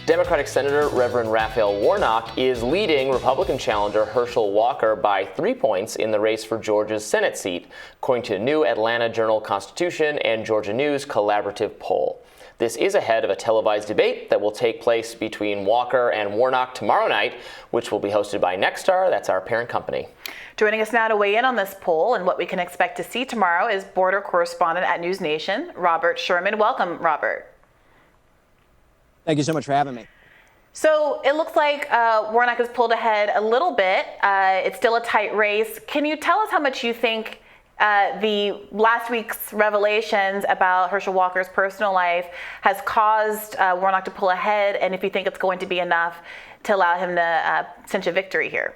Democratic Senator Reverend Raphael Warnock is leading Republican challenger Herschel Walker by 3 points in the race for Georgia's Senate seat, according to a new Atlanta Journal-Constitution and Georgia News collaborative poll. This is ahead of a televised debate that will take place between Walker and Warnock tomorrow night, which will be hosted by Nexstar. That's our parent company. Joining us now to weigh in on this poll and what we can expect to see tomorrow is border correspondent at NewsNation, Robert Sherman. Welcome, Robert. Thank you so much for having me. So it looks like Warnock has pulled ahead a little bit. It's still a tight race. Can you tell us how much you think the last week's revelations about Herschel Walker's personal life has caused Warnock to pull ahead, and if you think it's going to be enough to allow him to cinch a victory here?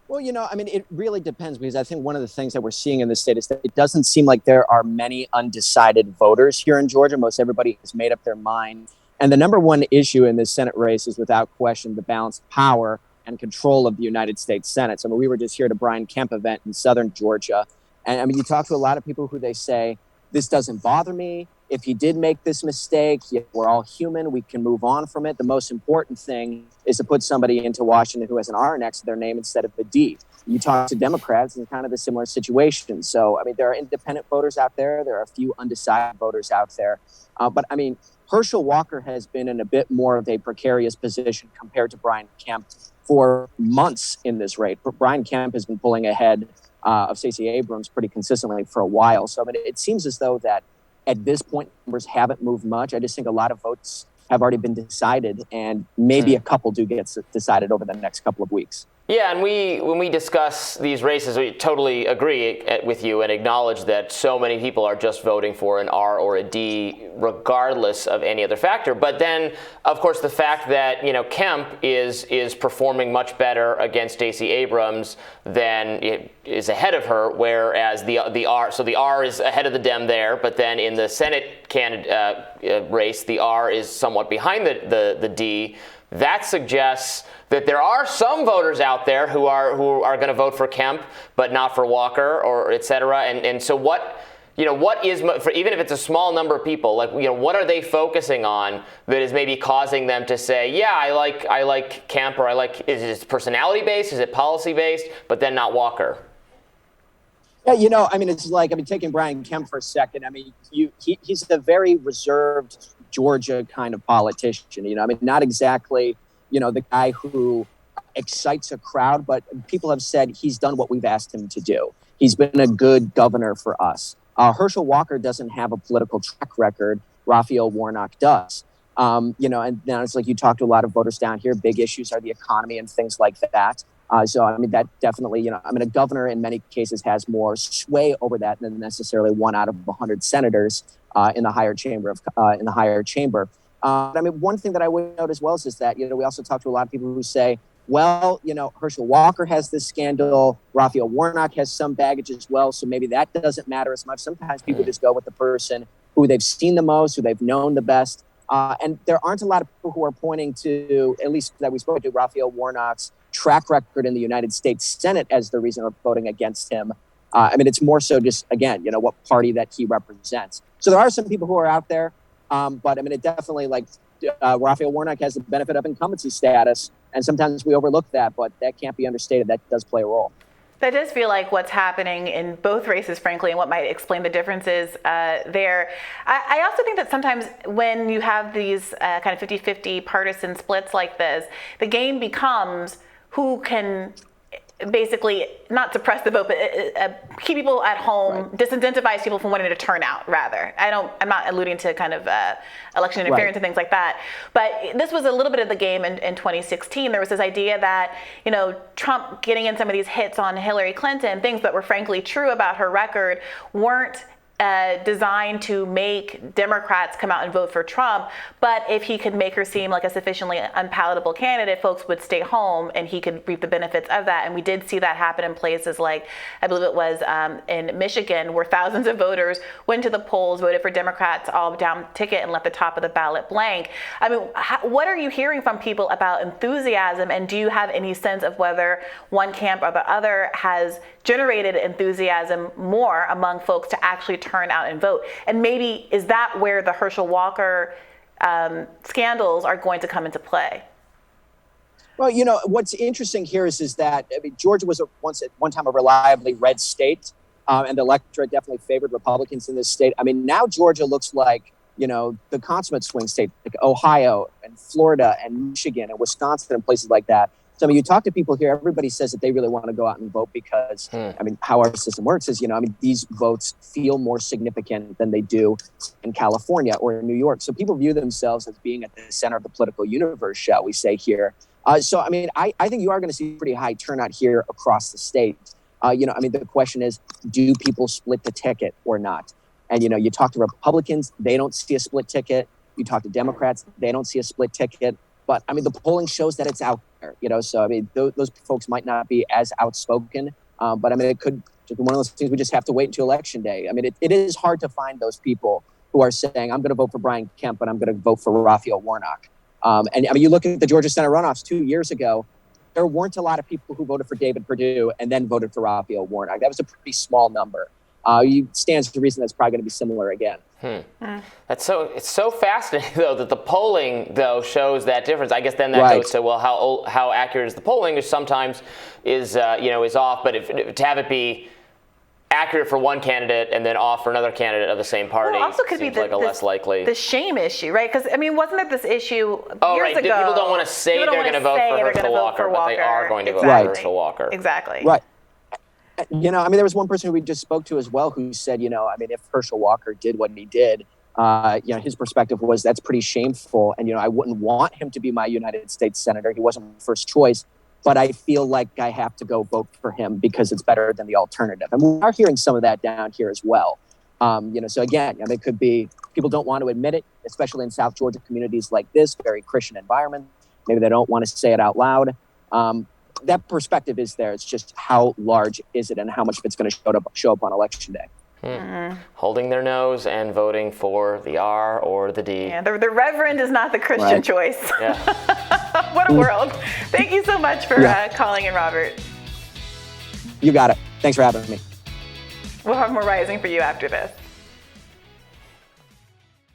Well, it really depends, because I think one of the things that we're seeing in this state is that it doesn't seem like there are many undecided voters here in Georgia. Most everybody has made up their mind. And the number one issue in this Senate race is, without question, the balance of power and control of the United States Senate. So we were just here at a Brian Kemp event in southern Georgia. And you talk to a lot of people who they say, this doesn't bother me. If he did make this mistake, we're all human. We can move on from it. The most important thing is to put somebody into Washington who has an R next to their name instead of a D. You talk to Democrats, and kind of a similar situation. So, there are independent voters out there. There are a few undecided voters out there. But Herschel Walker has been in a bit more of a precarious position compared to Brian Kemp for months in this race. Brian Kemp has been pulling ahead of Stacey Abrams pretty consistently for a while. So, it seems as though that at this point, numbers haven't moved much. I just think a lot of votes have already been decided, and maybe a couple do get decided over the next couple of weeks. Yeah, and when we discuss these races, we totally agree with you and acknowledge that so many people are just voting for an R or a D regardless of any other factor. But then, of course, the fact that, Kemp is performing much better against Stacey Abrams than it is ahead of her, whereas the R is ahead of the Dem there, but then in the Senate candidate race, the R is somewhat behind the D. That suggests that there are some voters out there who are going to vote for Kemp, but not for Walker, or et cetera. And so what is, for, even if it's a small number of people, what are they focusing on that is maybe causing them to say, yeah, I like Kemp, or is it personality based, is it policy based, but then not Walker? Yeah, it's like, taking Brian Kemp for a second. He's a very reserved Georgia kind of politician, not exactly, the guy who excites a crowd, but people have said he's done what we've asked him to do. He's been a good governor for us. Herschel Walker doesn't have a political track record. Raphael Warnock does. And now it's like, you talk to a lot of voters down here, big issues are the economy and things like that. That definitely, a governor in many cases has more sway over that than necessarily one out of 100 senators in the higher chamber. One thing that I would note as well is that, we also talk to a lot of people who say, well, Herschel Walker has this scandal, Raphael Warnock has some baggage as well, so maybe that doesn't matter as much. Sometimes people just go with the person who they've seen the most, who they've known the best. And there aren't a lot of people who are pointing to, at least that we spoke to, Raphael Warnock's track record in the United States Senate as the reason of voting against him. It's more so just, again, what party that he represents. So there are some people who are out there, but it definitely, Raphael Warnock has the benefit of incumbency status, and sometimes we overlook that, but that can't be understated. That does play a role. That does feel like what's happening in both races, frankly, and what might explain the differences there. I also think that sometimes when you have these kind of 50-50 partisan splits like this, the game becomes who can basically not suppress the vote, but keep people at home, right. Disincentivize people from wanting to turn out, rather. I'm not alluding to kind of election interference and things like that. But this was a little bit of the game in 2016. There was this idea that, Trump getting in some of these hits on Hillary Clinton, things that were frankly true about her record, weren't designed to make Democrats come out and vote for Trump, but if he could make her seem like a sufficiently unpalatable candidate, folks would stay home and he could reap the benefits of that. And we did see that happen in places like, I believe it was in Michigan, where thousands of voters went to the polls, voted for Democrats all down ticket, and left the top of the ballot blank. What are you hearing from people about enthusiasm, and do you have any sense of whether one camp or the other has generated enthusiasm more among folks to actually turn out and vote? And maybe is that where the Herschel Walker scandals are going to come into play. Well, what's interesting here is that Georgia was at one time a reliably red state, and the electorate definitely favored Republicans in this state. Now Georgia looks like, the consummate swing state, like Ohio and Florida and Michigan and Wisconsin and places like that. So, you talk to people here, everybody says that they really want to go out and vote because, how our system works is, these votes feel more significant than they do in California or in New York. So people view themselves as being at the center of the political universe, shall we say here. I think you are going to see pretty high turnout here across the state. The question is, do people split the ticket or not? And, you talk to Republicans, they don't see a split ticket. You talk to Democrats, they don't see a split ticket. But, the polling shows that it's out there, So, those folks might not be as outspoken. But, it could just be one of those things we just have to wait until Election Day. It is hard to find those people who are saying, I'm going to vote for Brian Kemp, but I'm going to vote for Raphael Warnock. You look at the Georgia Senate runoffs 2 years ago, there weren't a lot of people who voted for David Perdue and then voted for Raphael Warnock. That was a pretty small number. Stands to reason that's probably going to be similar again. It's so fascinating though that the polling though shows that difference. I guess then that goes to how accurate is the polling, which sometimes is off. But to have it be accurate for one candidate and then off for another candidate of the same party, well, also could seems be like a less likely. The shame issue, right? Because wasn't there this issue years ago? People don't want to say they're going to vote for Herschel Walker, but they are going to vote for Herschel Walker. Exactly. Right. There was one person who we just spoke to as well who said, if Herschel Walker did what he did, his perspective was that's pretty shameful. And, I wouldn't want him to be my United States senator. He wasn't my first choice, but I feel like I have to go vote for him because it's better than the alternative. And we are hearing some of that down here as well. So again, it could be people don't want to admit it, especially in South Georgia communities like this, very Christian environment. Maybe they don't want to say it out loud. That perspective is there. It's just how large is it and how much of it's going to show up on Election Day. Holding their nose and voting for the R or the D. Yeah, the Reverend is not the Christian choice. Yeah. What a world. Thank you so much for calling in, Robert. You got it. Thanks for having me. We'll have more Rising for you after this.